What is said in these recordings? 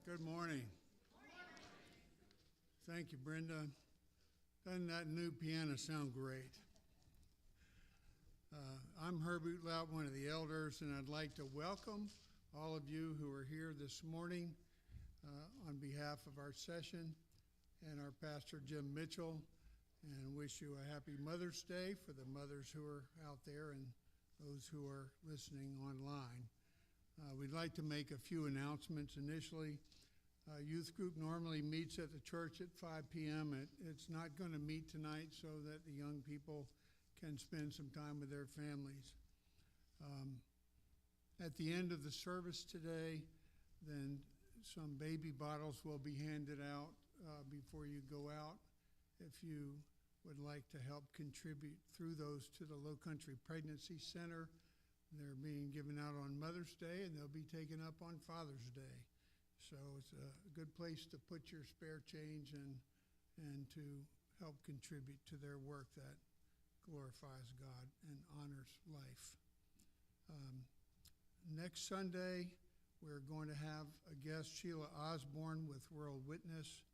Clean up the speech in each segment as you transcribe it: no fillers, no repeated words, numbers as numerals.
Good morning. Thank you, Brenda. Doesn't that new piano sound great? I'm Herbert Lout, one of the elders, and I'd like to welcome all of you who are here this morning on behalf of our session and our pastor, Jim Mitchell, and wish you a happy Mother's Day for the mothers who are out there and those who are listening online. We'd like to make a few announcements initially. Youth group normally meets at the church at 5 p.m. It's not going to meet tonight so that the young people can spend some time with their families. At the end of the service today, then some baby bottles will be handed out before you go out. If you would like to help contribute through those to the Low Country Pregnancy Center, they're being given out on Mother's Day, and they'll be taken up on Father's Day. So it's a good place to put your spare change and to help contribute to their work that glorifies God and honors life. Next Sunday, we're going to have a guest, Sheila Osborne with World Witness.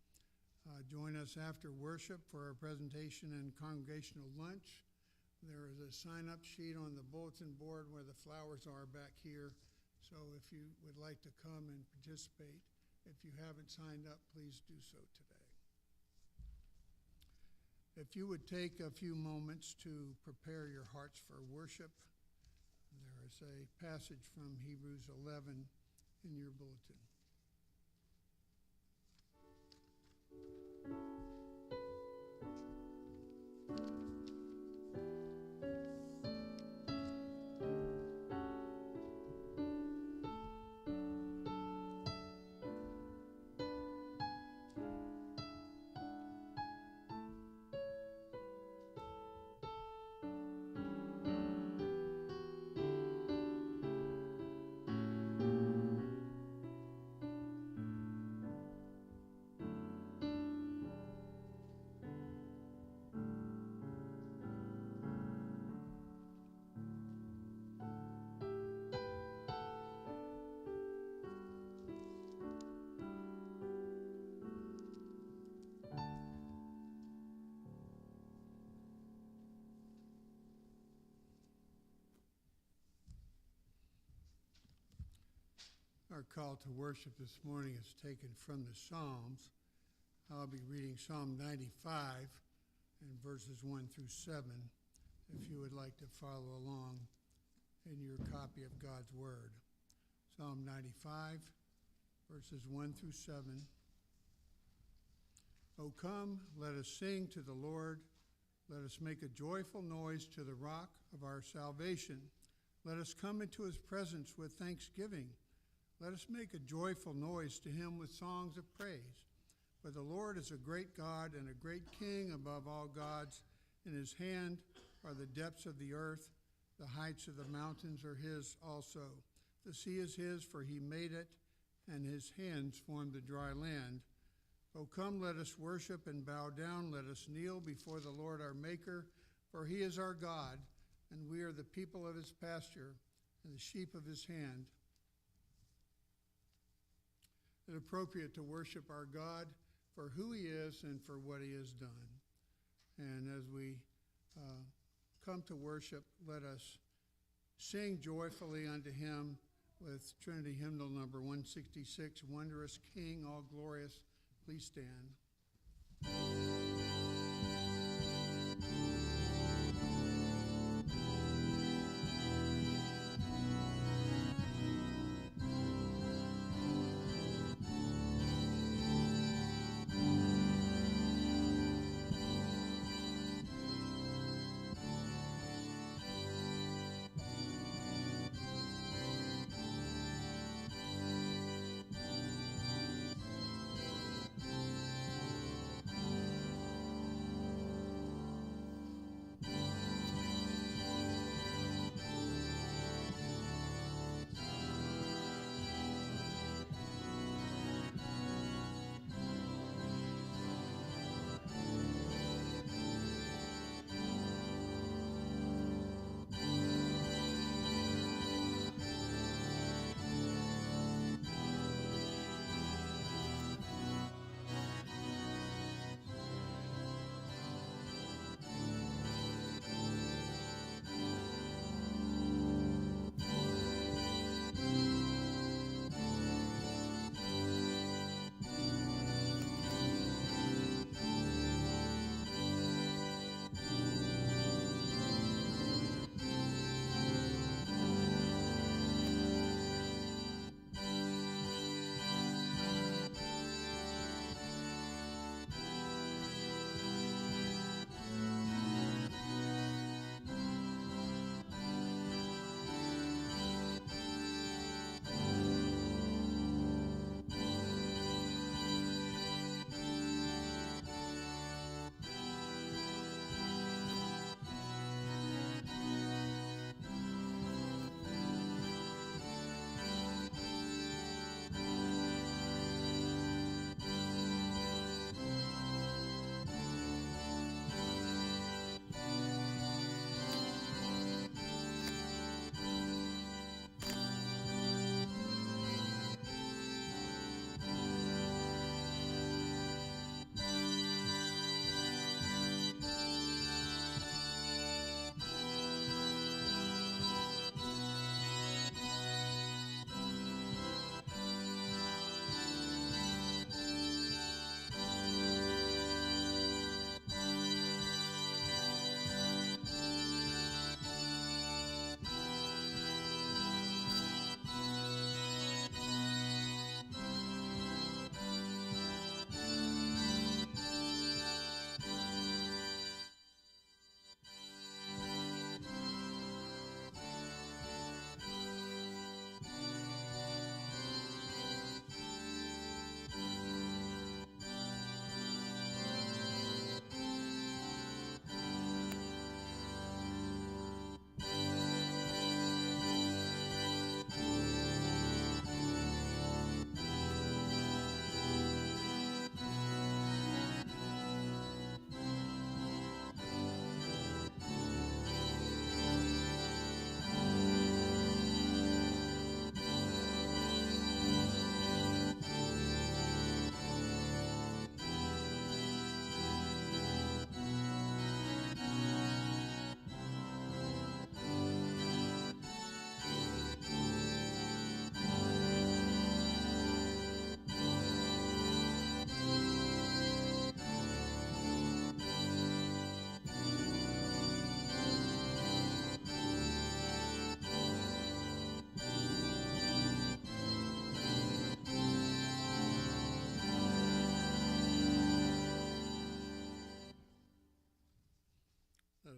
Join us after worship for our presentation and congregational lunch. There is a sign-up sheet on the bulletin board where the flowers are back here. So if you would like to come and participate, if you haven't signed up, please do so today. If you would take a few moments to prepare your hearts for worship, there is a passage from Hebrews 11 in your bulletin. Our call to worship this morning is taken from the Psalms. I'll be reading Psalm 95 and verses 1 through 7, if you would like to follow along in your copy of God's Word. Psalm 95, verses 1 through 7. O come, let us sing to the Lord. Let us make a joyful noise to the rock of our salvation. Let us come into his presence with thanksgiving. Let us make a joyful noise to him with songs of praise. For the Lord is a great God and a great King above all gods. In his hand are the depths of the earth. The heights of the mountains are his also. The sea is his, for he made it, and his hands formed the dry land. O come, let us worship and bow down. Let us kneel before the Lord our Maker, for he is our God, and we are the people of his pasture and the sheep of his hand. It's appropriate to worship our God for who he is and for what he has done. And as we come to worship, let us sing joyfully unto him with Trinity hymnal number 166, Wondrous King, All Glorious. Please stand.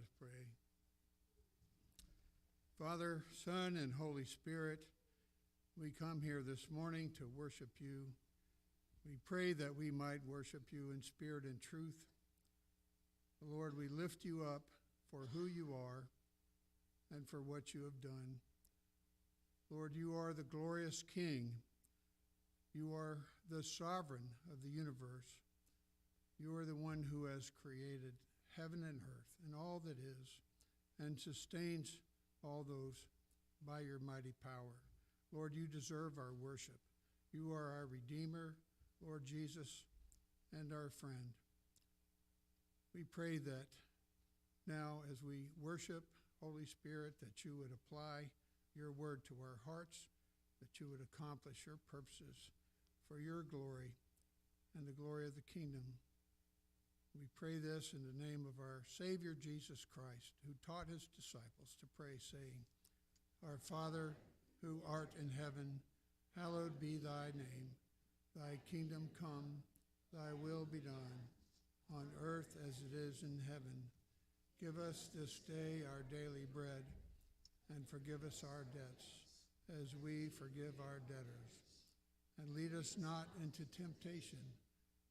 us pray. Father, Son, and Holy Spirit, we come here this morning to worship you. We pray that we might worship you in spirit and truth. Lord, we lift you up for who you are and for what you have done. Lord, you are the glorious King. You are the sovereign of the universe. You are the one who has created heaven and earth and all that is, and sustains all those by your mighty power. Lord, you deserve our worship. You are our Redeemer, Lord Jesus, and our friend. We pray that now as we worship, Holy Spirit, that you would apply your word to our hearts, that you would accomplish your purposes for your glory and the glory of the kingdom. We pray this in the name of our Savior, Jesus Christ, who taught his disciples to pray, saying, Our Father, who art in heaven, hallowed be thy name. Thy kingdom come, thy will be done, on earth as it is in heaven. Give us this day our daily bread, and forgive us our debts, as we forgive our debtors. And lead us not into temptation,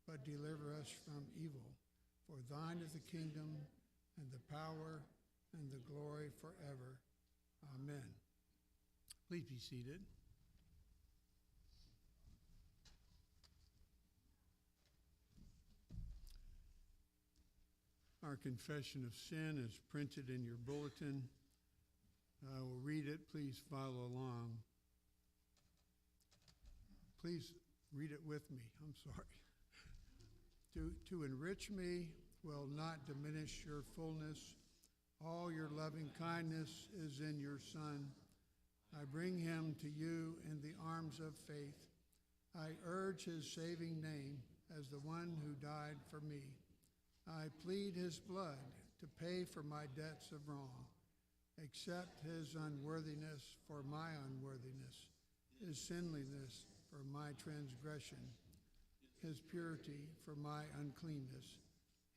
but deliver us from evil. For thine is the kingdom, and the power, and the glory forever. Amen. Please be seated. Our confession of sin is printed in your bulletin. I will read it. Please follow along. Please read it with me. I'm sorry. To enrich me will not diminish your fullness. All your loving kindness is in your Son. I bring him to you in the arms of faith. I urge his saving name as the one who died for me. I plead his blood to pay for my debts of wrong. Accept his unworthiness for my unworthiness, his sinliness for my transgression, his purity for my uncleanness,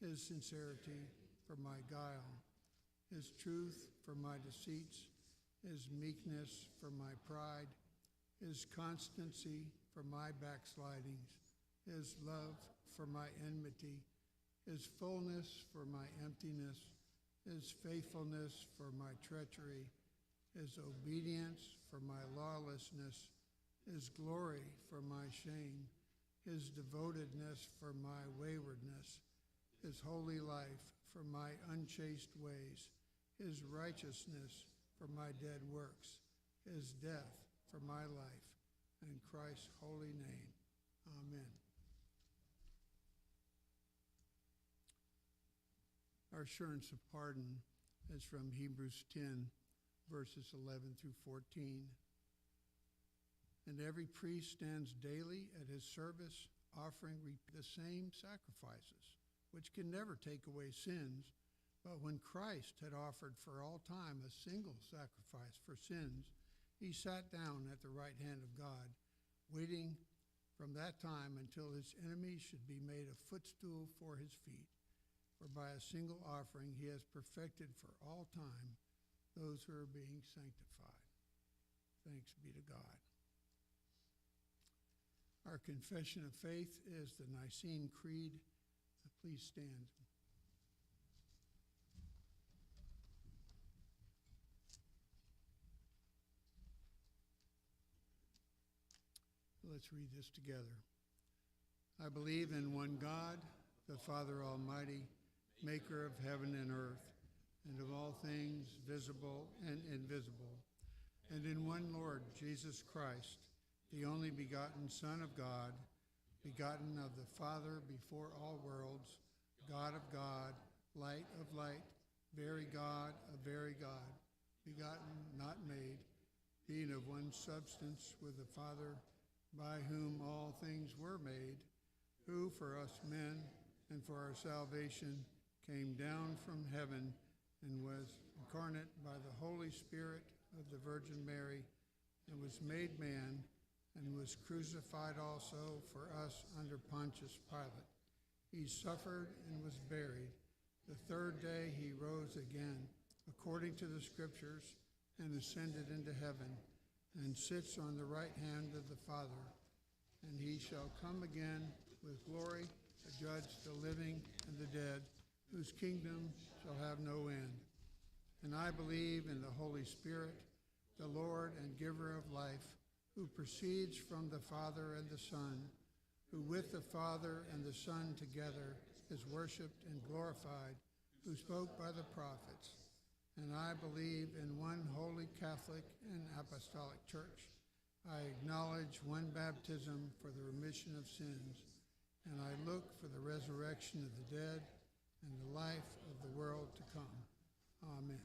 his sincerity for my guile, his truth for my deceits, his meekness for my pride, his constancy for my backslidings, his love for my enmity, his fullness for my emptiness, his faithfulness for my treachery, his obedience for my lawlessness, his glory for my shame, his devotedness for my waywardness, his holy life for my unchaste ways, his righteousness for my dead works, his death for my life, in Christ's holy name. Amen. Our assurance of pardon is from Hebrews 10, verses 11 through 14. And every priest stands daily at his service, offering the same sacrifices, which can never take away sins. But when Christ had offered for all time a single sacrifice for sins, he sat down at the right hand of God, waiting from that time until his enemies should be made a footstool for his feet. For by a single offering he has perfected for all time those who are being sanctified. Thanks be to God. Our confession of faith is the Nicene Creed. Please stand. Let's read this together. I believe in one God, the Father Almighty, maker of heaven and earth, and of all things visible and invisible, and in one Lord, Jesus Christ, the only begotten Son of God, begotten of the Father before all worlds, God of God, light of light, very God of very God, begotten, not made, being of one substance with the Father, by whom all things were made, who for us men and for our salvation came down from heaven and was incarnate by the Holy Spirit of the Virgin Mary, and was made man, and was crucified also for us under Pontius Pilate. He suffered and was buried, The third day he rose again, according to the Scriptures, and ascended into heaven, and sits on the right hand of the Father. And he shall come again with glory to judge the living and the dead, whose kingdom shall have no end. And I believe in the Holy Spirit, the Lord and giver of life, who proceeds from the Father and the Son, who with the Father and the Son together is worshipped and glorified, who spoke by the prophets. And I believe in one holy Catholic and apostolic church. I acknowledge one baptism for the remission of sins, and I look for the resurrection of the dead and the life of the world to come. Amen.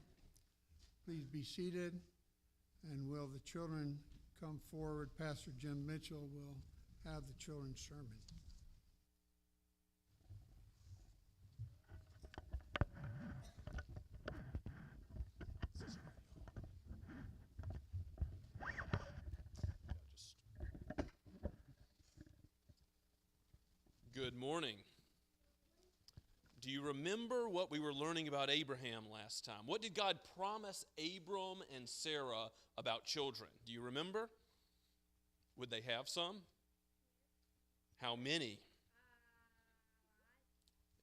Please be seated, and will the children come forward? Pastor Jim Mitchell will have the children's sermon. Good morning. Do you remember what we were learning about Abraham last time? What did God promise Abram and Sarah about children? Do you remember? Would they have some? How many?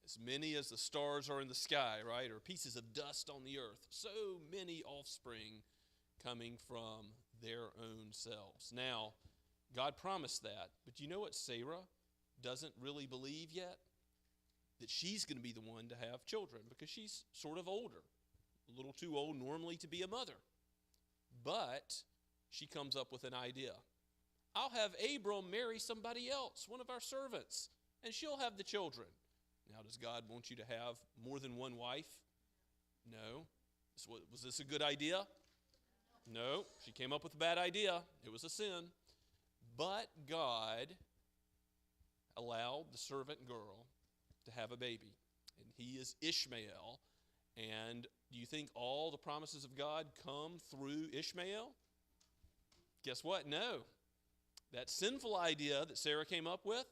As many as the stars are in the sky, right? Or pieces of dust on the earth. So many offspring coming from their own selves. Now, God promised that, but you know what Sarah doesn't really believe yet? That she's going to be the one to have children because she's sort of older, a little too old normally to be a mother. But she comes up with an idea. I'll have Abram marry somebody else, one of our servants, and she'll have the children. Now, does God want you to have more than one wife? No. Was this a good idea? No. She came up with a bad idea. It was a sin. But God allowed the servant girl to have a baby, and he is Ishmael. And do you think all the promises of God come through Ishmael? Guess what? No. That sinful idea that Sarah came up with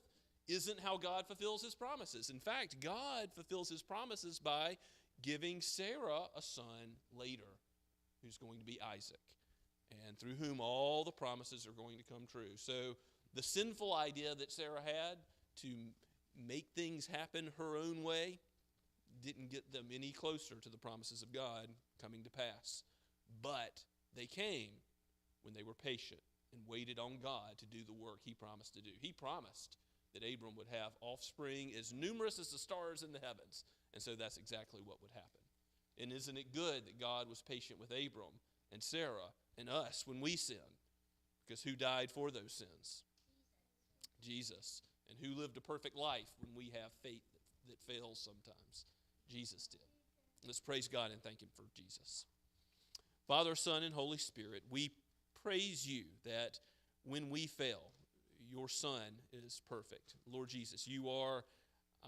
isn't how God fulfills his promises. In fact, God fulfills his promises by giving Sarah a son later, who's going to be Isaac, and through whom all the promises are going to come true. So the sinful idea that Sarah had to make things happen her own way didn't get them any closer to the promises of God coming to pass. But they came when they were patient and waited on God to do the work he promised to do. He promised that Abram would have offspring as numerous as the stars in the heavens. And so that's exactly what would happen. And isn't it good that God was patient with Abram and Sarah and us when we sin? Because who died for those sins? Jesus. And who lived a perfect life when we have faith that fails sometimes? Jesus did. Let's praise God and thank him for Jesus. Father, Son, and Holy Spirit, we praise you that when we fail, your Son is perfect. Lord Jesus, you are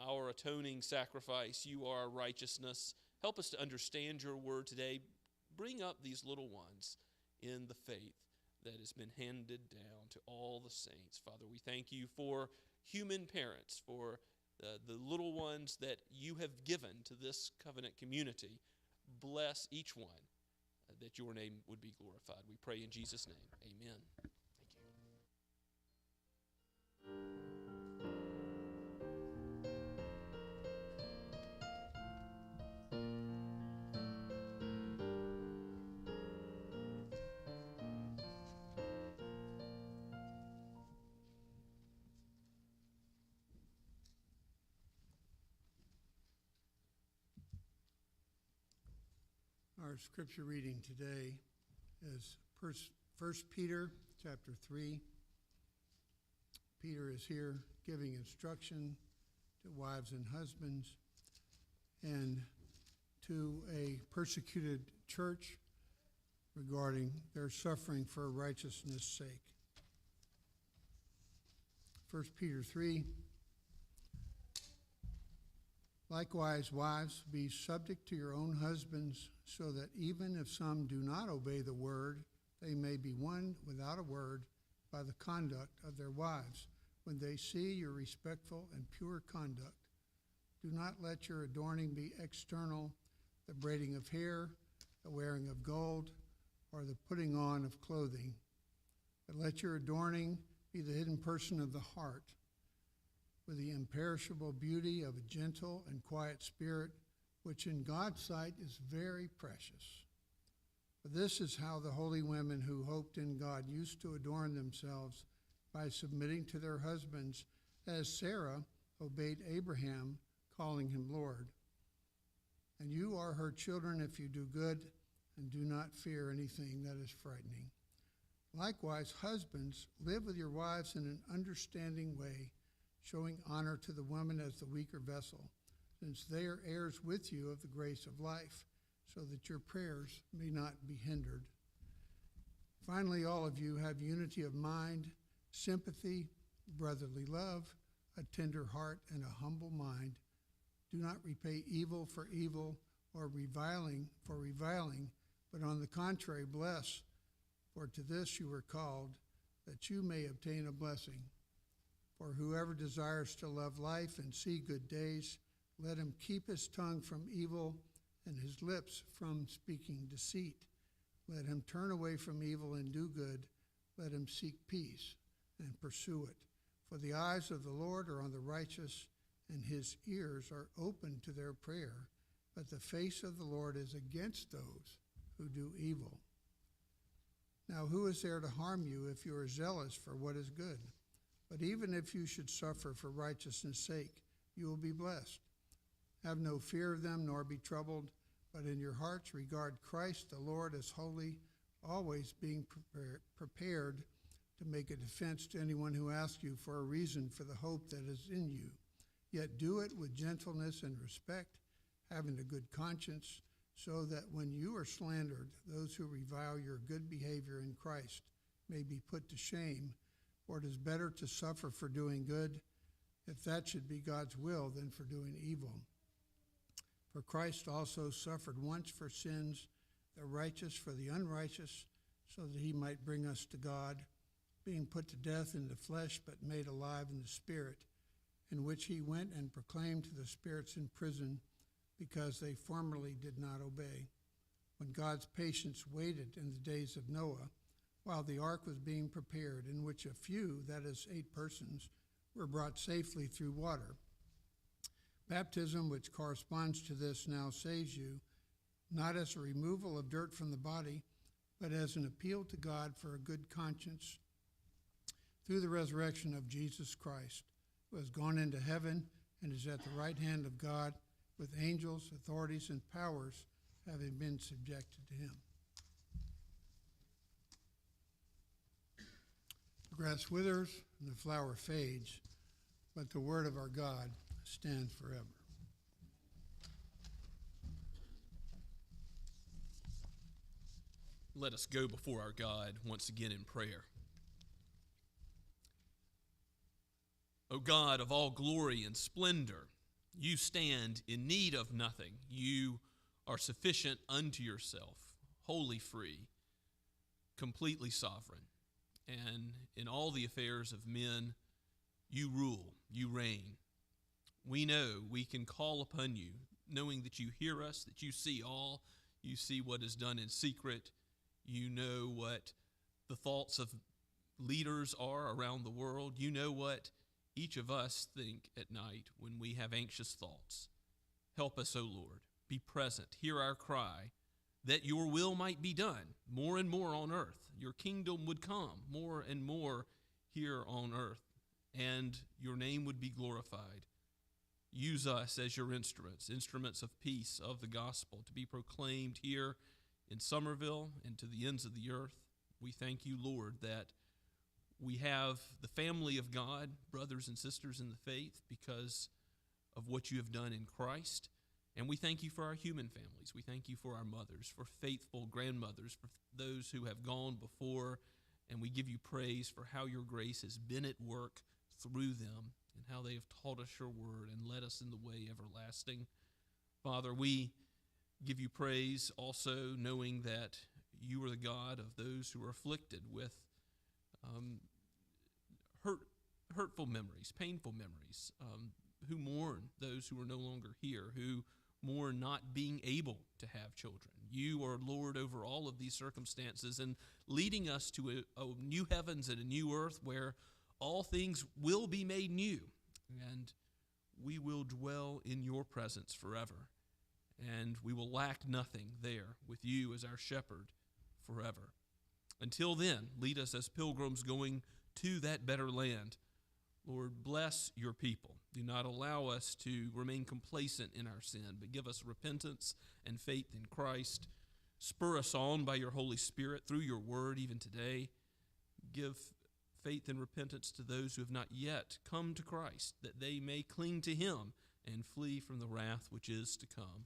our atoning sacrifice. You are our righteousness. Help us to understand your word today. Bring up these little ones in the faith that has been handed down to all the saints. Father, we thank you for human parents, for the little ones that you have given to this covenant community. Bless each one, that your name would be glorified. We pray in Jesus' name. Amen. Thank Our scripture reading today is 1 Peter chapter 3. Peter is here giving instruction to wives and husbands and to a persecuted church regarding their suffering for righteousness' sake. 1 Peter 3. Likewise, wives, be subject to your own husbands, so that even if some do not obey the word, they may be won without a word by the conduct of their wives, when they see your respectful and pure conduct. Do not let your adorning be external, the braiding of hair, the wearing of gold, or the putting on of clothing. But let your adorning be the hidden person of the heart, with the imperishable beauty of a gentle and quiet spirit, which in God's sight is very precious. For this is how the holy women who hoped in God used to adorn themselves, by submitting to their husbands, as Sarah obeyed Abraham, calling him Lord. And you are her children if you do good and do not fear anything that is frightening. Likewise, husbands, live with your wives in an understanding way, showing honor to the woman as the weaker vessel, since they are heirs with you of the grace of life, so that your prayers may not be hindered. Finally, all of you have unity of mind, sympathy, brotherly love, a tender heart, and a humble mind. Do not repay evil for evil or reviling for reviling, but on the contrary, bless, for to this you were called, that you may obtain a blessing. For whoever desires to love life and see good days, let him keep his tongue from evil and his lips from speaking deceit. Let him turn away from evil and do good. Let him seek peace and pursue it. For the eyes of the Lord are on the righteous, and his ears are open to their prayer. But the face of the Lord is against those who do evil. Now who is there to harm you if you are zealous for what is good? But even if you should suffer for righteousness' sake, you will be blessed. Have no fear of them, nor be troubled, but in your hearts regard Christ the Lord as holy, always being prepared to make a defense to anyone who asks you for a reason for the hope that is in you. Yet do it with gentleness and respect, having a good conscience, so that when you are slandered, those who revile your good behavior in Christ may be put to shame. For it is better to suffer for doing good, if that should be God's will, than for doing evil. For Christ also suffered once for sins, the righteous for the unrighteous, so that he might bring us to God, being put to death in the flesh, but made alive in the spirit, in which he went and proclaimed to the spirits in prison, because they formerly did not obey, when God's patience waited in the days of Noah, while the ark was being prepared, in which a few, that is 8 persons, were brought safely through water. Baptism, which corresponds to this, now saves you, not as a removal of dirt from the body, but as an appeal to God for a good conscience through the resurrection of Jesus Christ, who has gone into heaven and is at the right hand of God, with angels, authorities, and powers having been subjected to him. The grass withers and the flower fades, but the word of our God stands forever. Let us go before our God once again in prayer. O God of all glory and splendor, you stand in need of nothing. You are sufficient unto yourself, wholly free, completely sovereign. And in all the affairs of men, you rule, you reign. We know we can call upon you, knowing that you hear us, that you see all. You see what is done in secret. You know what the thoughts of leaders are around the world. You know what each of us think at night when we have anxious thoughts. Help us, O Lord. Be present. Hear our cry, that your will might be done more and more on earth. Your kingdom would come more and more here on earth, and your name would be glorified. Use us as your instruments of peace, of the gospel, to be proclaimed here in Somerville and to the ends of the earth. We thank you, Lord, that we have the family of God, brothers and sisters in the faith, because of what you have done in Christ. And we thank you for our human families. We thank you for our mothers, for faithful grandmothers, for those who have gone before. And we give you praise for how your grace has been at work through them and how they have taught us your word and led us in the way everlasting. Father, we give you praise also knowing that you are the God of those who are afflicted with hurtful memories, painful memories, who mourn those who are no longer here, who mourn not being able to have children. You are Lord over all of these circumstances and leading us to a new heavens and a new earth where all things will be made new, and we will dwell in your presence forever, and we will lack nothing there with you as our shepherd forever. Until then, lead us as pilgrims going to that better land. Lord, bless your people. Do not allow us to remain complacent in our sin, but give us repentance and faith in Christ. Spur us on by your Holy Spirit through your word even today. Give faith and repentance to those who have not yet come to Christ, that they may cling to him and flee from the wrath which is to come.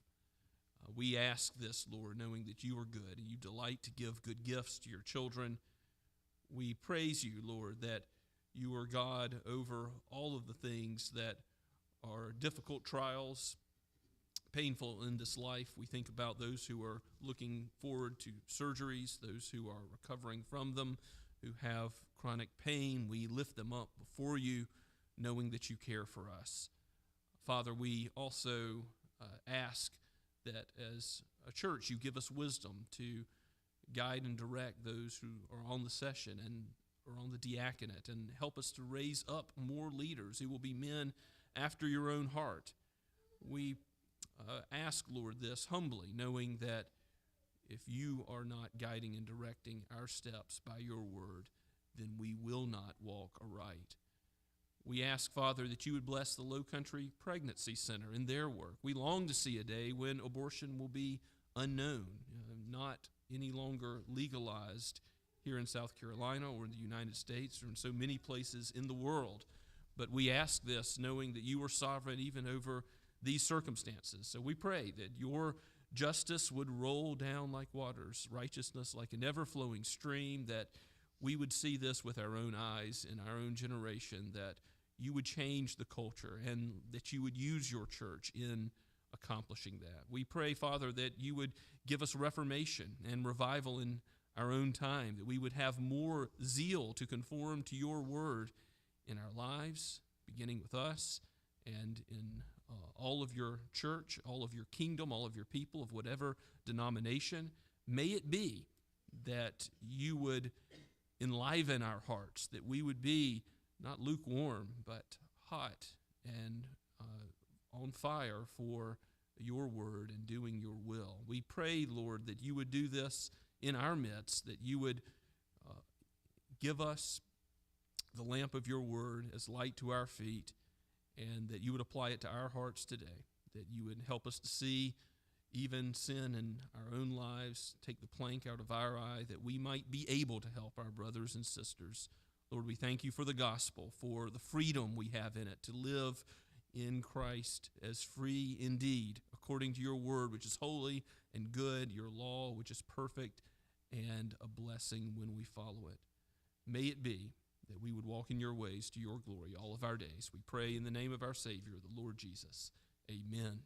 We ask this, Lord, knowing that you are good and you delight to give good gifts to your children. We praise you, Lord, that you are God over all of the things that are difficult trials, painful in this life. We think about those who are looking forward to surgeries, those who are recovering from them, who have chronic pain. We lift them up before you, knowing that you care for us. Father, we also ask that as a church you give us wisdom to guide and direct those who are on the session and or on the diaconate, and help us to raise up more leaders who will be men after your own heart. We ask, Lord, this humbly, knowing that if you are not guiding and directing our steps by your word, then we will not walk aright. We ask, Father, that you would bless the Low Country Pregnancy Center in their work. We long to see a day when abortion will be unknown, not any longer legalized here in South Carolina or in the United States or in so many places in the world. But we ask this knowing that you are sovereign even over these circumstances. So we pray that your justice would roll down like waters, righteousness like an ever-flowing stream, that we would see this with our own eyes in our own generation, that you would change the culture and that you would use your church in accomplishing that. We pray, Father, that you would give us reformation and revival in our own time, that we would have more zeal to conform to your word in our lives, beginning with us and in all of your church, all of your kingdom, all of your people of whatever denomination. May it be that you would enliven our hearts, that we would be not lukewarm, but hot and on fire for your word and doing your will. We pray, Lord, that you would do this in our midst, that you would give us the lamp of your word as light to our feet, and that you would apply it to our hearts today, that you would help us to see even sin in our own lives, take the plank out of our eye, that we might be able to help our brothers and sisters. Lord, we thank you for the gospel, for the freedom we have in it to live in Christ as free indeed, according to your word, which is holy and good, your law, which is perfect, and a blessing when we follow it. May it be that we would walk in your ways to your glory all of our days. We pray in the name of our Savior, the Lord Jesus. Amen.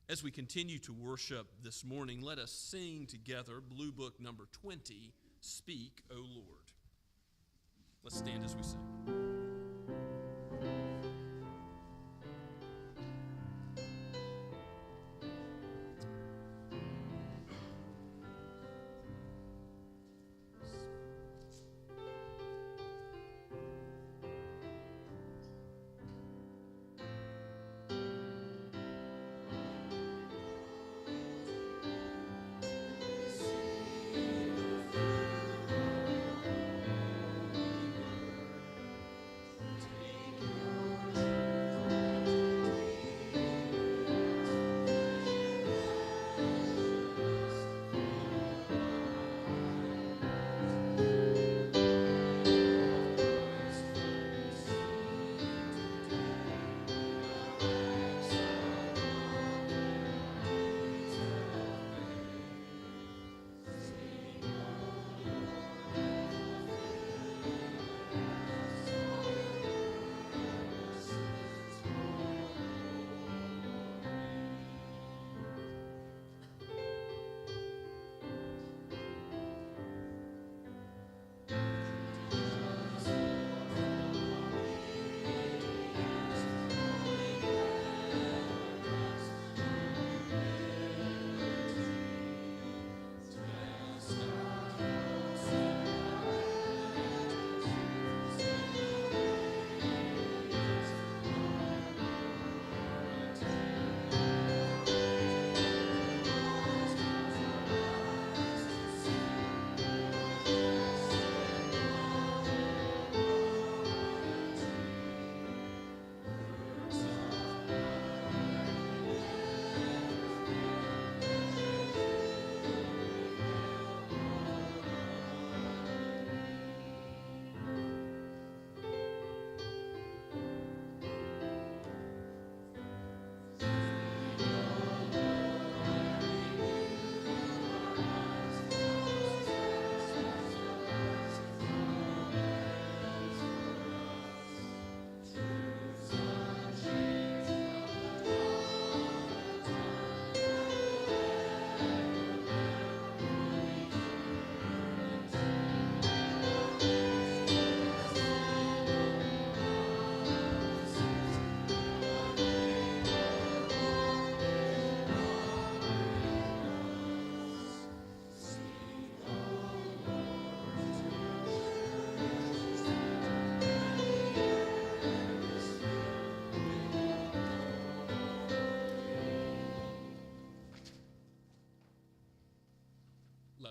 As we continue to worship this morning, let us sing together Blue Book number 20, Speak, O Lord. Let's stand as we sing.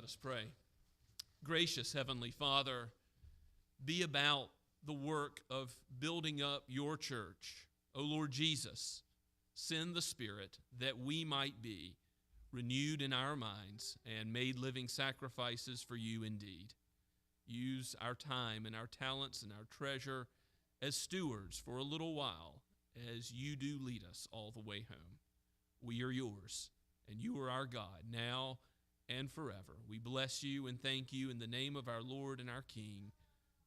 Let us pray. Gracious Heavenly Father, be about the work of building up your church. O Lord Jesus, send the Spirit that we might be renewed in our minds and made living sacrifices for you indeed. Use our time and our talents and our treasure as stewards for a little while as you do lead us all the way home. We are yours, and you are our God now and forever. We bless you and thank you in the name of our Lord and our King,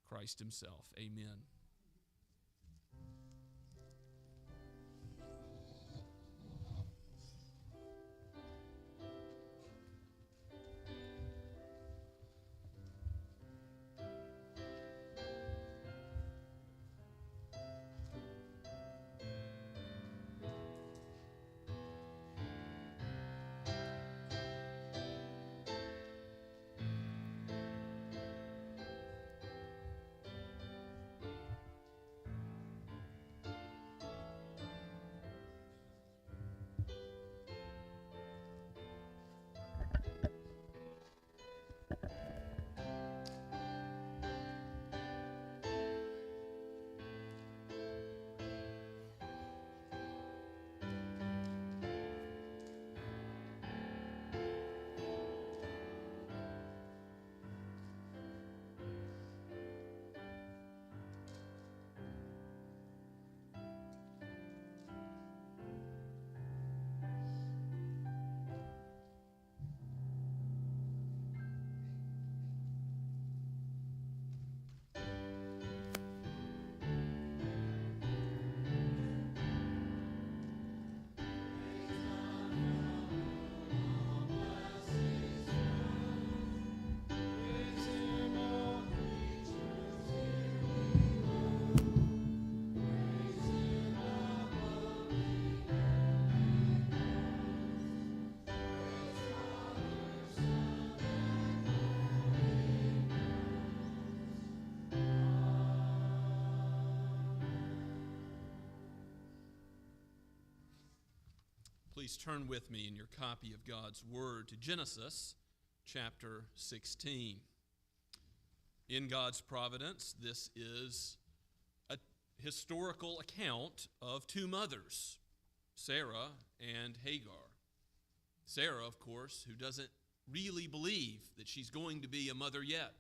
Christ himself. Amen. Please turn with me in your copy of God's Word to Genesis chapter 16. In God's providence, this is a historical account of two mothers, Sarah and Hagar. Sarah, of course, who doesn't really believe that she's going to be a mother yet,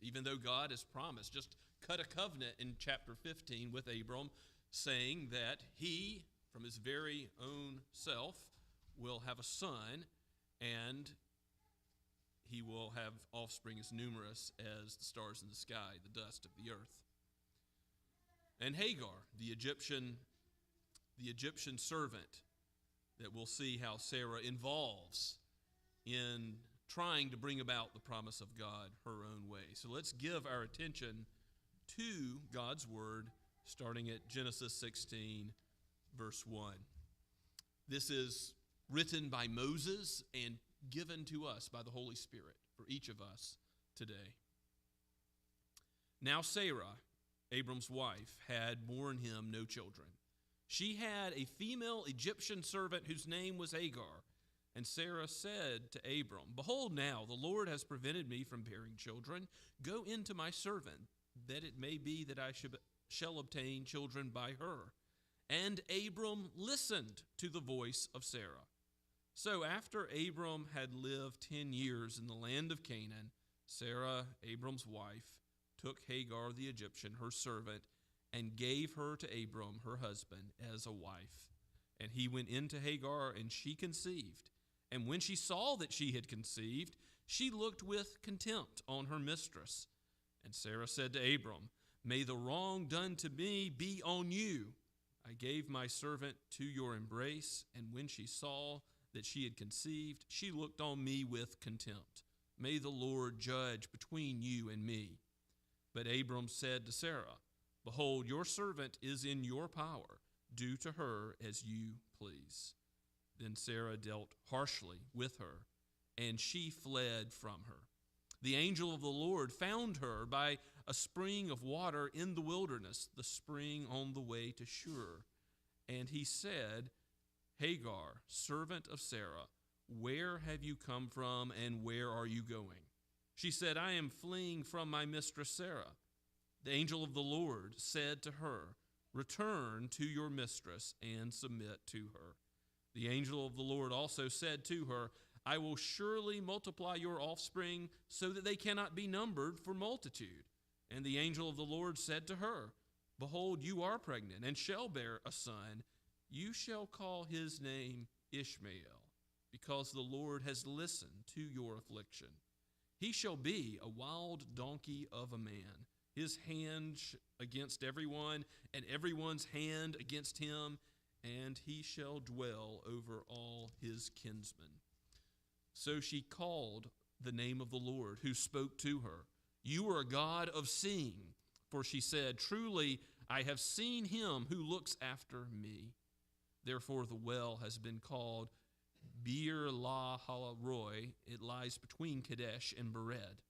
even though God has promised, just cut a covenant in chapter 15 with Abram, saying that he, from his very own self, will have a son, and he will have offspring as numerous as the stars in the sky, the dust of the earth. And Hagar, the Egyptian servant, that we'll see how Sarah involves in trying to bring about the promise of God her own way. So let's give our attention to God's Word, starting at Genesis 16, verse 1. This is written by Moses and given to us by the Holy Spirit for each of us today. Now Sarah, Abram's wife, had borne him no children. She had a female Egyptian servant whose name was Hagar. And Sarah said to Abram, "Behold now, the Lord has prevented me from bearing children. Go into my servant, that it may be that I shall obtain children by her." And Abram listened to the voice of Sarah. So after Abram had lived 10 years in the land of Canaan, Sarah, Abram's wife, took Hagar the Egyptian, her servant, and gave her to Abram, her husband, as a wife. And he went into Hagar, and she conceived. And when she saw that she had conceived, she looked with contempt on her mistress. And Sarah said to Abram, "May the wrong done to me be on you. I gave my servant to your embrace, and when she saw that she had conceived, she looked on me with contempt. May the Lord judge between you and me." But Abram said to Sarah, "Behold, your servant is in your power. Do to her as you please." Then Sarah dealt harshly with her, and she fled from her. The angel of the Lord found her by a spring of water in the wilderness, the spring on the way to Shur. And he said, "Hagar, servant of Sarah, "Where have you come from, and where are you going?" She said, "I am fleeing from my mistress Sarah." The angel of the Lord said to her, "Return to your mistress and submit to her." The angel of the Lord also said to her, "I will surely multiply your offspring so that they cannot be numbered for multitude." And the angel of the Lord said to her, "Behold, you are pregnant and shall bear a son. You shall call his name Ishmael, because the Lord has listened to your affliction. He shall be a wild donkey of a man, his hand against everyone, and everyone's hand against him, and he shall dwell over all his kinsmen." So she called the name of the Lord, who spoke to her, "You are a God of seeing." For she said, "Truly, I have seen him who looks after me." Therefore the well has been called Beer Lahai Roi. It lies between Kadesh and Bered.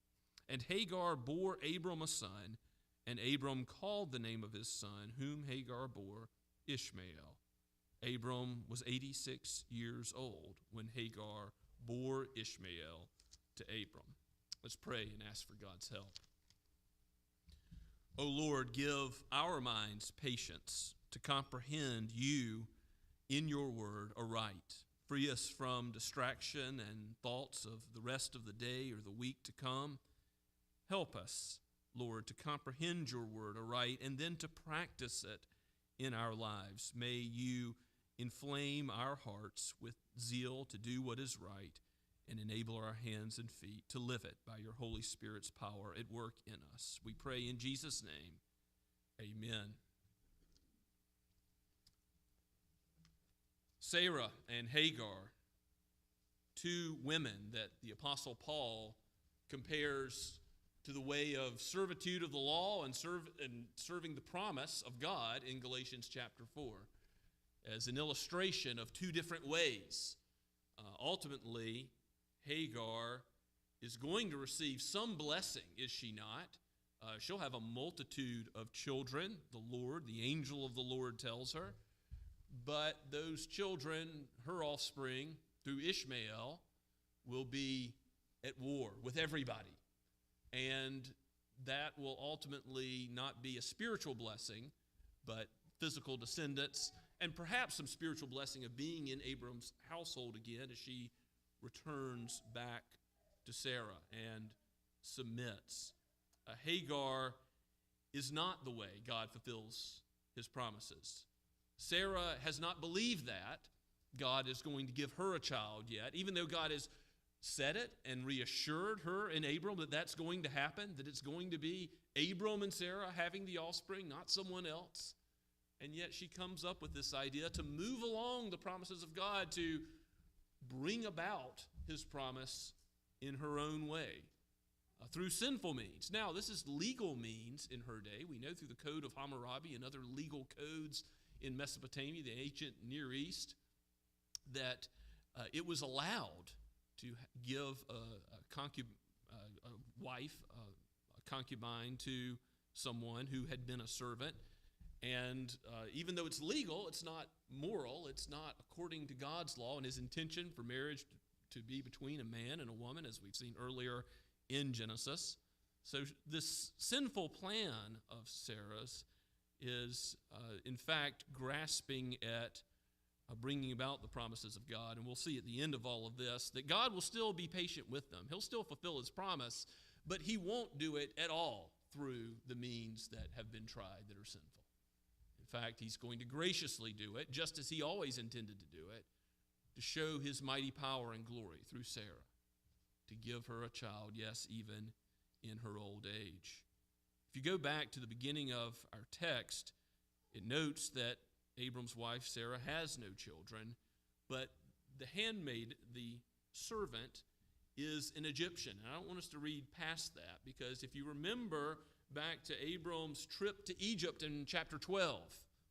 And Hagar bore Abram a son, and Abram called the name of his son, whom Hagar bore, Ishmael. Abram was 86 years old when Hagar bore Ishmael to Abram. Let's pray and ask for God's help. O Lord, give our minds patience to comprehend you in your word aright. Free us from distraction and thoughts of the rest of the day or the week to come. Help us, Lord, to comprehend your word aright and then to practice it in our lives. May you inflame our hearts with zeal to do what is right and enable our hands and feet to live it by your Holy Spirit's power at work in us. We pray in Jesus' name. Amen. Sarah and Hagar, two women that the Apostle Paul compares to the way of servitude of the law and serving the promise of God in Galatians chapter 4 as an illustration of two different ways. Ultimately, Hagar is going to receive some blessing, is she not? She'll have a multitude of children, the angel of the Lord tells her. But those children, her offspring, through Ishmael, will be at war with everybody. And that will ultimately not be a spiritual blessing, but physical descendants, and perhaps some spiritual blessing of being in Abram's household again as she returns back to Sarah and submits. Hagar is not the way God fulfills his promises. Sarah has not believed that God is going to give her a child yet, even though God has said it and reassured her and Abram that that's going to happen, that it's going to be Abram and Sarah having the offspring, not someone else. And yet she comes up with this idea to move along the promises of God, to bring about his promise in her own way, through sinful means. Now, this is legal means in her day. We know through the Code of Hammurabi and other legal codes in Mesopotamia, the ancient Near East, that it was allowed to give a wife, a concubine to someone who had been a servant. And even though it's legal, it's not moral, it's not according to God's law and his intention for marriage to be between a man and a woman, as we've seen earlier in Genesis. So this sinful plan of Sarah's is, in fact, grasping at bringing about the promises of God. And we'll see at the end of all of this that God will still be patient with them. He'll still fulfill his promise, but he won't do it at all through the means that have been tried that are sinful. In fact, he's going to graciously do it, just as he always intended to do it, to show his mighty power and glory through Sarah, to give her a child, yes, even in her old age. If you go back to the beginning of our text, it notes that Abram's wife, Sarah, has no children, but the handmaid, the servant, is an Egyptian. And I don't want us to read past that, because if you remember back to Abram's trip to Egypt in chapter 12,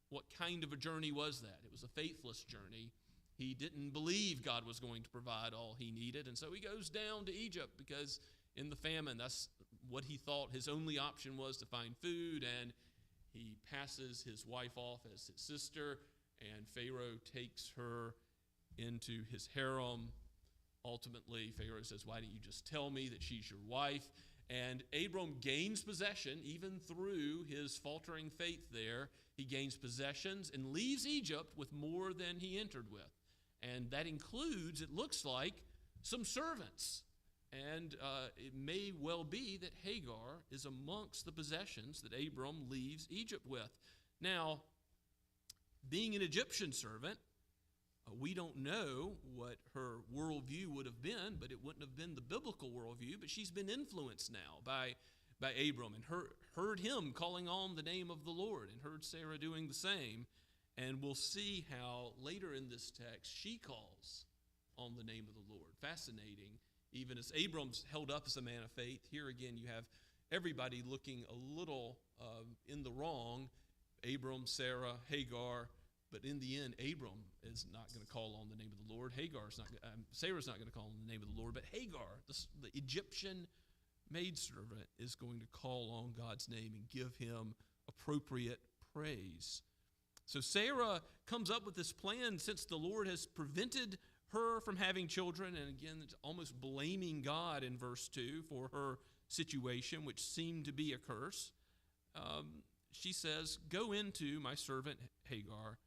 what kind of a journey was that? It was a faithless journey. He didn't believe God was going to provide all he needed, and so he goes down to Egypt because in the famine, that's what he thought his only option was, to find food, and he passes his wife off as his sister, and Pharaoh takes her into his harem, Ultimately, Pharaoh says, why didn't you just tell me that she's your wife? And Abram gains possession, even through his faltering faith there. He gains possessions and leaves Egypt with more than he entered with. And that includes, it looks like, some servants. And it may well be that Hagar is amongst the possessions that Abram leaves Egypt with. Now, being an Egyptian servant, we don't know what her worldview would have been, but it wouldn't have been the biblical worldview. But she's been influenced now by Abram and heard him calling on the name of the Lord and heard Sarah doing the same. And we'll see how later in this text she calls on the name of the Lord. Fascinating. Even as Abram's held up as a man of faith, here again you have everybody looking a little in the wrong. Abram, Sarah, Hagar. But in the end, Abram is not going to call on the name of the Lord. Sarah's not going to call on the name of the Lord. But Hagar, the Egyptian maidservant, is going to call on God's name and give him appropriate praise. So Sarah comes up with this plan since the Lord has prevented her from having children. And again, it's almost blaming God in verse 2 for her situation, which seemed to be a curse. She says, go into my servant Hagar,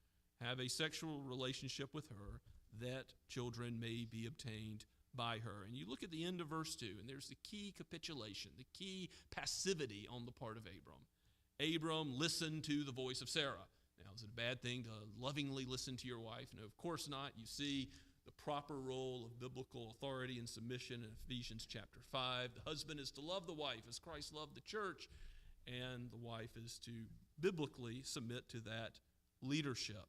have a sexual relationship with her, that children may be obtained by her. And you look at the end of verse 2, and there's the key capitulation, the key passivity on the part of Abram. Abram listened to the voice of Sarah. Now, is it a bad thing to lovingly listen to your wife? No, of course not. You see the proper role of biblical authority and submission in Ephesians chapter 5. The husband is to love the wife as Christ loved the church, and the wife is to biblically submit to that leadership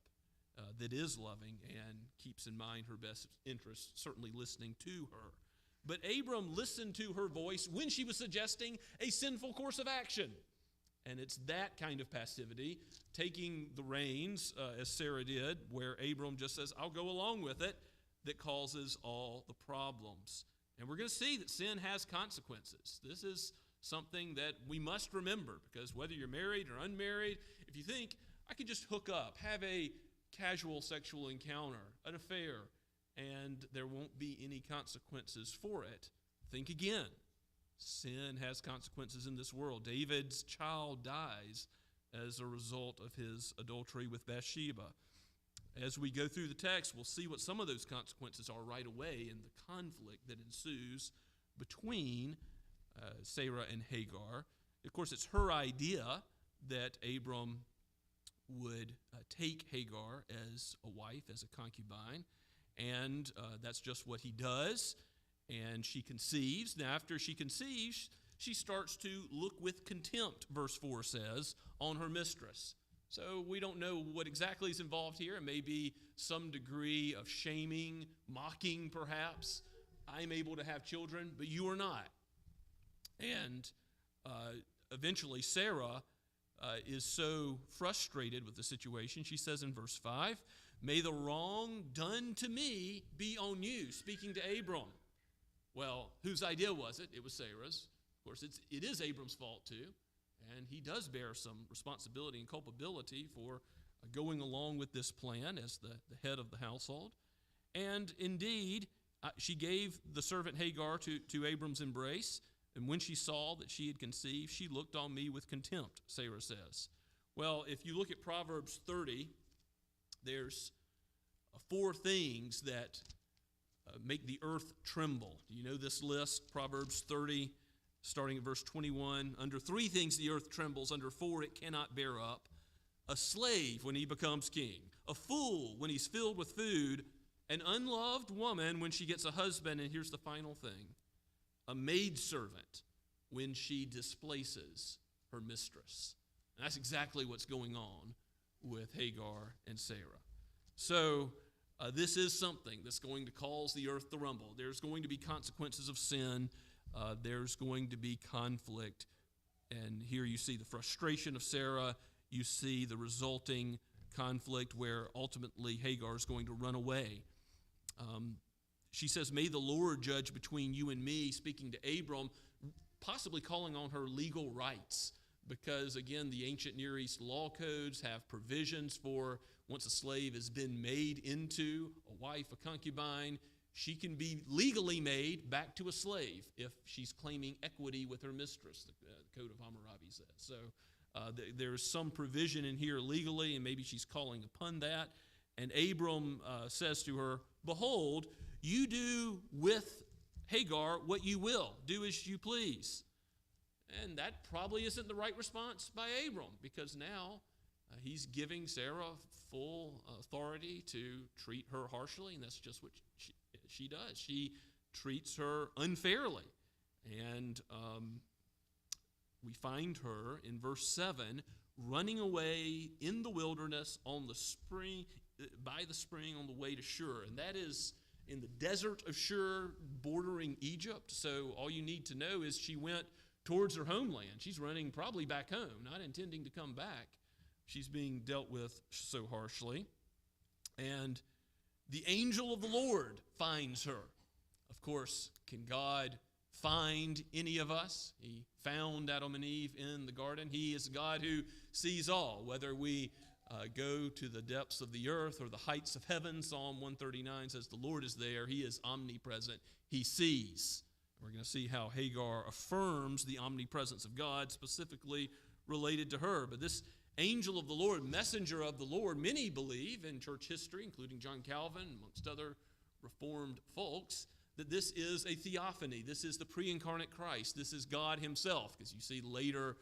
that is loving and keeps in mind her best interests, certainly listening to her. But Abram listened to her voice when she was suggesting a sinful course of action. And it's that kind of passivity, taking the reins, as Sarah did, where Abram just says, I'll go along with it, that causes all the problems. And we're going to see that sin has consequences. This is something that we must remember, because whether you're married or unmarried, if you think, I could just hook up, have a casual sexual encounter, an affair, and there won't be any consequences for it, think again. Sin has consequences in this world. David's child dies as a result of his adultery with Bathsheba. As we go through the text, we'll see what some of those consequences are right away in the conflict that ensues between Sarah and Hagar. Of course, it's her idea that Abram would take Hagar as a wife, as a concubine, and that's just what he does. And she conceives. Now, after she conceives, she starts to look with contempt, verse 4 says, on her mistress. So we don't know what exactly is involved here. It may be some degree of shaming, mocking perhaps. I'm able to have children, but you are not. And eventually Sarah is so frustrated with the situation, she says in verse 5, may the wrong done to me be on you, speaking to Abram. Well, whose idea was it? It was Sarah's. Of course, it is Abram's fault too, and he does bear some responsibility and culpability for going along with this plan as the head of the household. And indeed, she gave the servant Hagar to Abram's embrace, and when she saw that she had conceived, she looked on me with contempt, Sarah says. Well, if you look at Proverbs 30, there's 4 things that make the earth tremble. Do you know this list? Proverbs 30, starting at verse 21. Under 3 things the earth trembles, under 4 it cannot bear up. A slave when he becomes king, a fool when he's filled with food, an unloved woman when she gets a husband, and here's the final thing, a maidservant when she displaces her mistress. And that's exactly what's going on with Hagar and Sarah. So this is something that's going to cause the earth to rumble. There's going to be consequences of sin. There's going to be conflict. And here you see the frustration of Sarah. You see the resulting conflict where ultimately Hagar is going to run away. She says, may the Lord judge between you and me, speaking to Abram, possibly calling on her legal rights. Because, again, the ancient Near East law codes have provisions for once a slave has been made into a wife, a concubine, she can be legally made back to a slave if she's claiming equity with her mistress, the Code of Hammurabi says. So there's some provision in here legally, and maybe she's calling upon that. And Abram says to her, "Behold, you do with Hagar what you will. Do as you please." And that probably isn't the right response by Abram, because now he's giving Sarah full authority to treat her harshly, and that's just what she does. She treats her unfairly. And we find her in verse 7 running away in the wilderness on the spring, by the spring on the way to Shur. And that is in the desert of Shur, bordering Egypt. So all you need to know is she went towards her homeland. She's running probably back home, not intending to come back. She's being dealt with so harshly. And the angel of the Lord finds her. Of course, can God find any of us? He found Adam and Eve in the garden. He is a God who sees all, whether we go to the depths of the earth or the heights of heaven. Psalm 139 says the Lord is there. He is omnipresent. He sees. We're going to see how Hagar affirms the omnipresence of God, specifically related to her. But this angel of the Lord, messenger of the Lord, many believe in church history, including John Calvin, amongst other Reformed folks, that this is a theophany. This is the pre-incarnate Christ. This is God himself, because you see later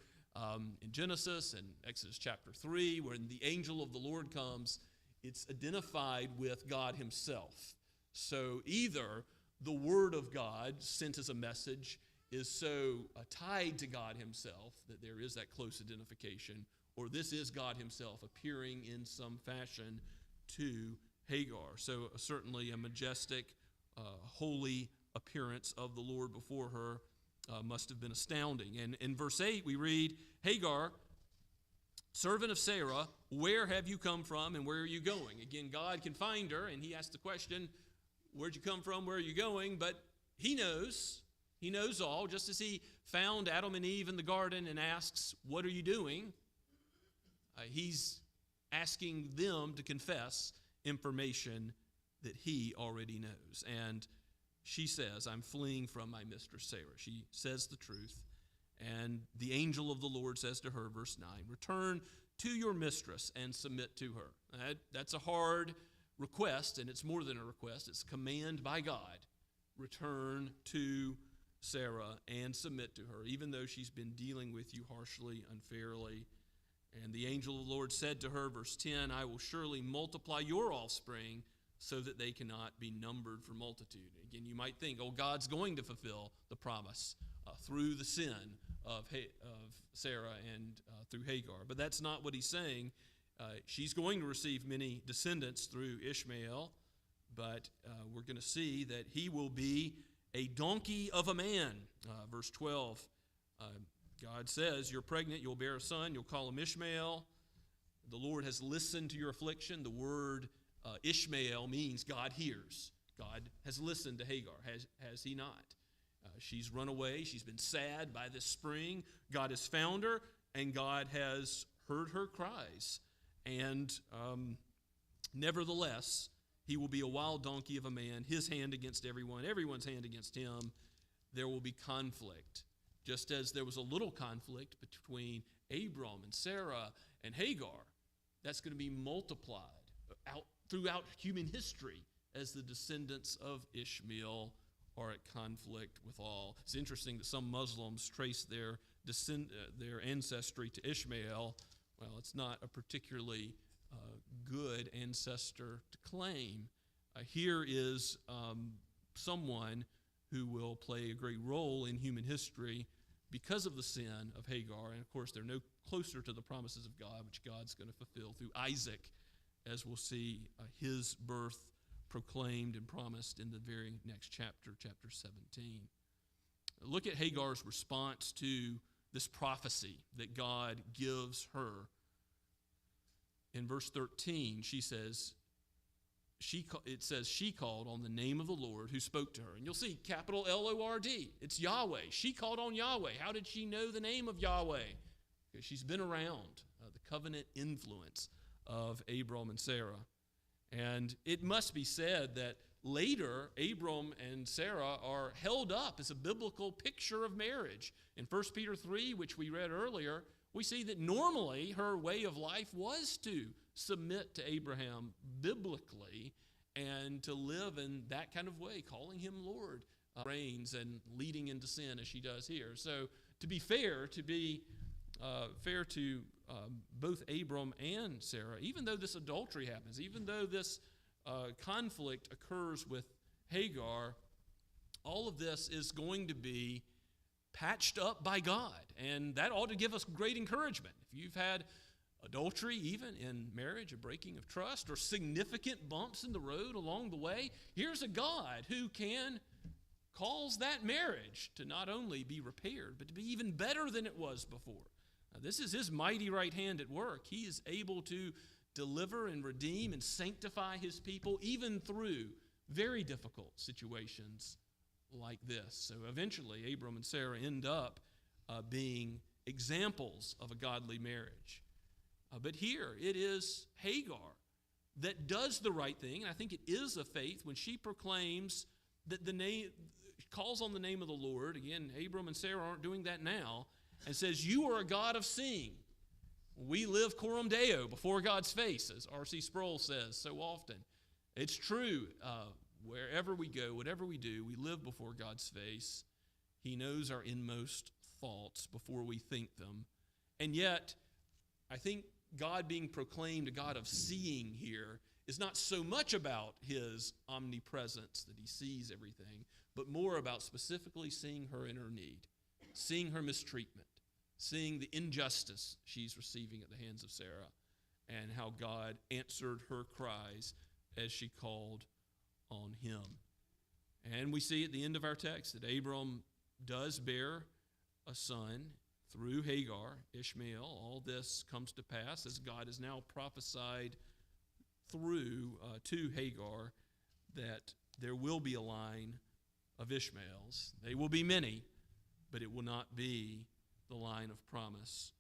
in Genesis and Exodus chapter 3, when the angel of the Lord comes, it's identified with God himself. So either the Word of God sent as a message is so tied to God himself that there is that close identification, or this is God himself appearing in some fashion to Hagar. So certainly a majestic, holy appearance of the Lord before her must have been astounding. And in verse 8 we read, "Hagar, servant of Sarah, where have you come from and where are you going?" Again, God can find her, and he asks the question, where'd you come from, where are you going? But he knows all, just as he found Adam and Eve in the garden and asks, what are you doing? He's asking them to confess information that he already knows. And she says, "I'm fleeing from my mistress Sarah." She says the truth. And the angel of the Lord says to her, verse 9, "Return to your mistress and submit to her." That's a hard request, and it's more than a request. It's a command by God. Return to Sarah and submit to her, even though she's been dealing with you harshly, unfairly. And the angel of the Lord said to her, verse 10, "I will surely multiply your offspring so that they cannot be numbered for multitude." Again, you might think, God's going to fulfill the promise through the sin of Sarah and through Hagar. But that's not what he's saying. She's going to receive many descendants through Ishmael, but we're going to see that he will be a donkey of a man. Verse 12, God says, "You're pregnant, you'll bear a son, you'll call him Ishmael. The Lord has listened to your affliction." The word Ishmael means God hears. God has listened to Hagar, has he not? She's run away. She's been sad by this spring. God has found her, and God has heard her cries. And nevertheless, he will be a wild donkey of a man, his hand against everyone, everyone's hand against him. There will be conflict. Just as there was a little conflict between Abram and Sarah and Hagar, that's going to be multiplied out throughout human history as the descendants of Ishmael are at conflict with all. It's interesting that some Muslims trace their ancestry to Ishmael. Well, it's not a particularly good ancestor to claim. Here is someone who will play a great role in human history because of the sin of Hagar. And of course, they're no closer to the promises of God, which God's going to fulfill through Isaac, as we'll see his birth proclaimed and promised in the very next chapter, chapter 17. Look at Hagar's response to this prophecy that God gives her. In verse 13, she says, she called on the name of the Lord who spoke to her. And you'll see capital L-O-R-D. It's Yahweh. She called on Yahweh. How did she know the name of Yahweh? Because she's been around the covenant influence of Abram and Sarah. And it must be said that later, Abram and Sarah are held up as a biblical picture of marriage. In 1 Peter 3, which we read earlier, we see that normally her way of life was to submit to Abraham biblically and to live in that kind of way, calling him Lord, reigns and leading into sin as she does here. So to be fair to both Abram and Sarah, even though this adultery happens, even though this conflict occurs with Hagar, all of this is going to be patched up by God, and that ought to give us great encouragement. If you've had adultery, even in marriage, a breaking of trust, or significant bumps in the road along the way, here's a God who can cause that marriage to not only be repaired, but to be even better than it was before. Now, this is his mighty right hand at work. He is able to deliver and redeem and sanctify his people even through very difficult situations like this. So eventually, Abram and Sarah end up being examples of a godly marriage. But here, it is Hagar that does the right thing, and I think it is a faith when she proclaims that calls on the name of the Lord. Again, Abram and Sarah aren't doing that now, and says, "You are a God of seeing." We live coram Deo, before God's face, as R.C. Sproul says so often. It's true. Wherever we go, whatever we do, we live before God's face. He knows our inmost thoughts before we think them. And yet, I think God being proclaimed a God of seeing here is not so much about his omnipresence, that he sees everything, but more about specifically seeing her in her need, seeing her mistreatment, seeing the injustice she's receiving at the hands of Sarah, and how God answered her cries as she called on him. And we see at the end of our text that Abram does bear a son through Hagar, Ishmael. All this comes to pass as God has now prophesied through to Hagar that there will be a line of Ishmaels. They will be many, but it will not be the line of promise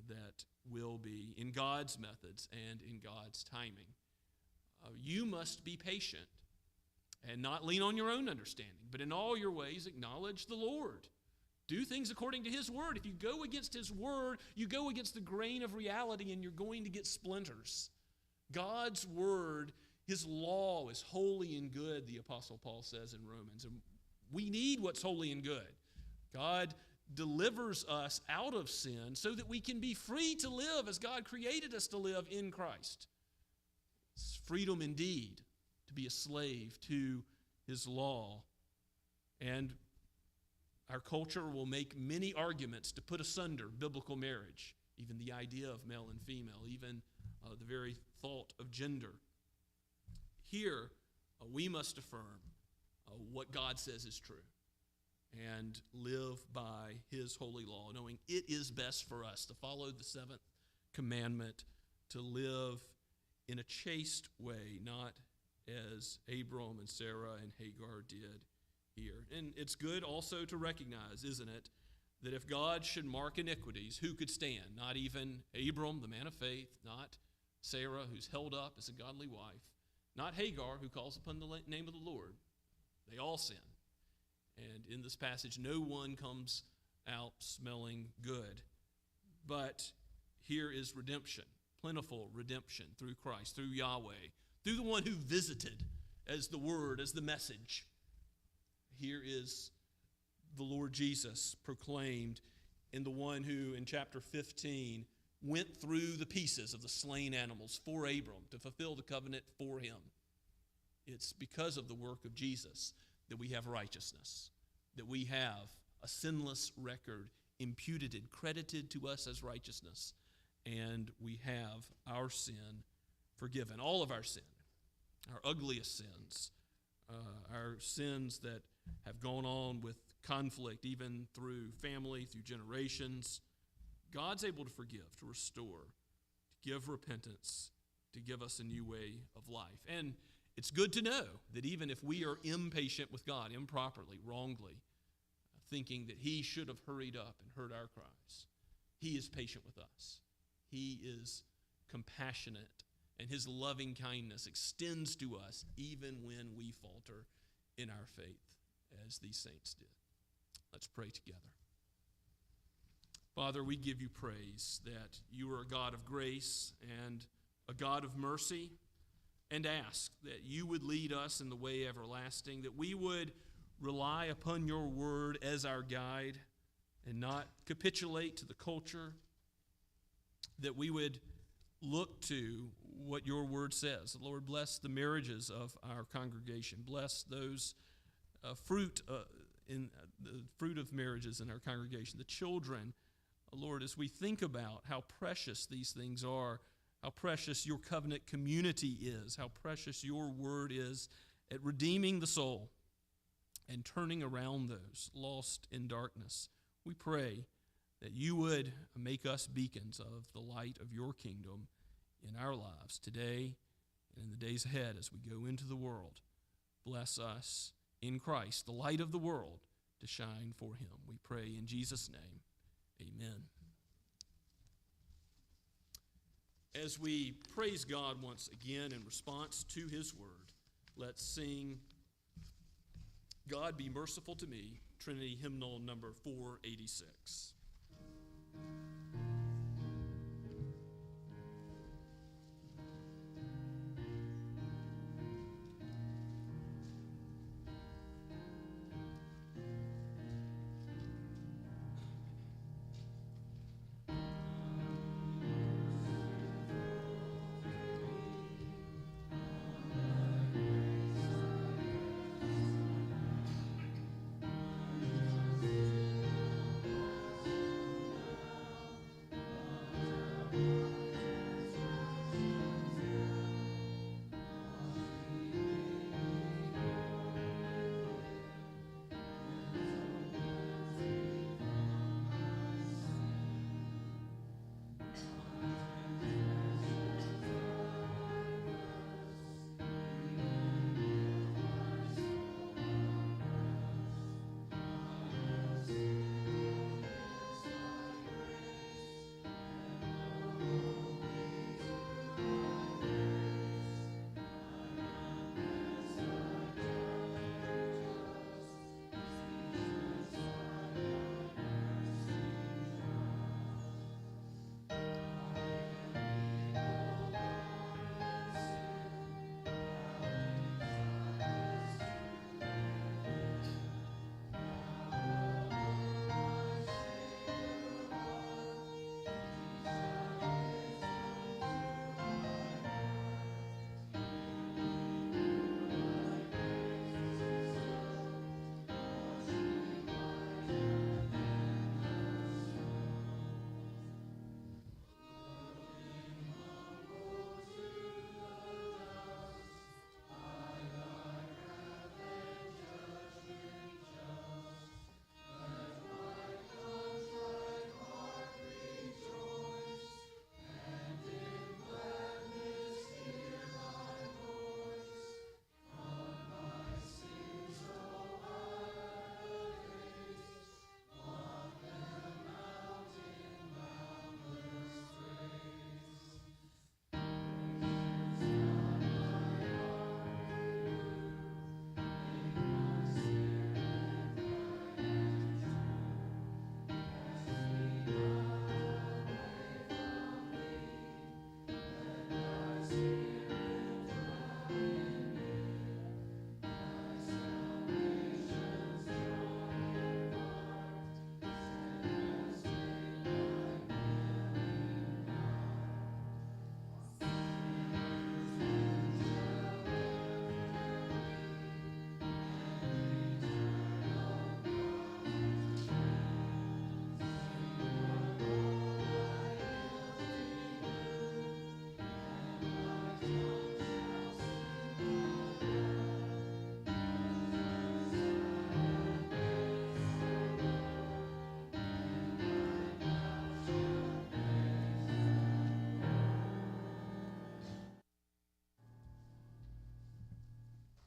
that will be in God's methods and in God's timing. You must be patient and not lean on your own understanding, but in all your ways acknowledge the Lord. Do things according to his word. If you go against his word, you go against the grain of reality, and you're going to get splinters. God's word, his law, is holy and good, the Apostle Paul says in Romans. And we need what's holy and good. God delivers us out of sin so that we can be free to live as God created us to live in Christ. It's freedom indeed to be a slave to his law. And our culture will make many arguments to put asunder biblical marriage, even the idea of male and female, even the very thought of gender. Here, we must affirm what God says is true and live by his holy law, knowing it is best for us to follow the seventh commandment, to live in a chaste way, not as Abram and Sarah and Hagar did here. And it's good also to recognize, isn't it, that if God should mark iniquities, who could stand? Not even Abram, the man of faith, not Sarah, who's held up as a godly wife, not Hagar, who calls upon the name of the Lord. They all sin. And in this passage, no one comes out smelling good. But here is redemption, plentiful redemption through Christ, through Yahweh, through the one who visited as the word, as the message. Here is the Lord Jesus proclaimed in the one who, in chapter 15, went through the pieces of the slain animals for Abram to fulfill the covenant for him. It's because of the work of Jesus that we have righteousness, that we have a sinless record imputed and credited to us as righteousness, and we have our sin forgiven, all of our sin, our ugliest sins, our sins that have gone on with conflict, even through family, through generations. God's able to forgive, to restore, to give repentance, to give us a new way of life. And it's good to know that even if we are impatient with God, improperly, wrongly, thinking that he should have hurried up and heard our cries, he is patient with us. He is compassionate and his loving kindness extends to us even when we falter in our faith, as these saints did. Let's pray together. Father, we give you praise that you are a God of grace and a God of mercy, and ask that you would lead us in the way everlasting, that we would rely upon your word as our guide and not capitulate to the culture, that we would look to what your word says. Lord, bless the marriages of our congregation. Bless those fruit of marriages in our congregation, the children. Lord, as we think about how precious these things are, how precious your covenant community is, how precious your word is at redeeming the soul and turning around those lost in darkness, we pray that you would make us beacons of the light of your kingdom in our lives today and in the days ahead as we go into the world. Bless us in Christ, the light of the world, to shine for him. We pray in Jesus' name. Amen. As we praise God once again in response to his word, let's sing God Be Merciful to Me, Trinity Hymnal number 486.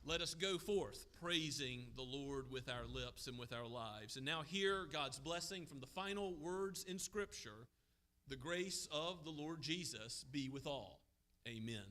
Let us go forth praising the Lord with our lips and with our lives. And now hear God's blessing from the final words in Scripture. The grace of the Lord Jesus be with all. Amen.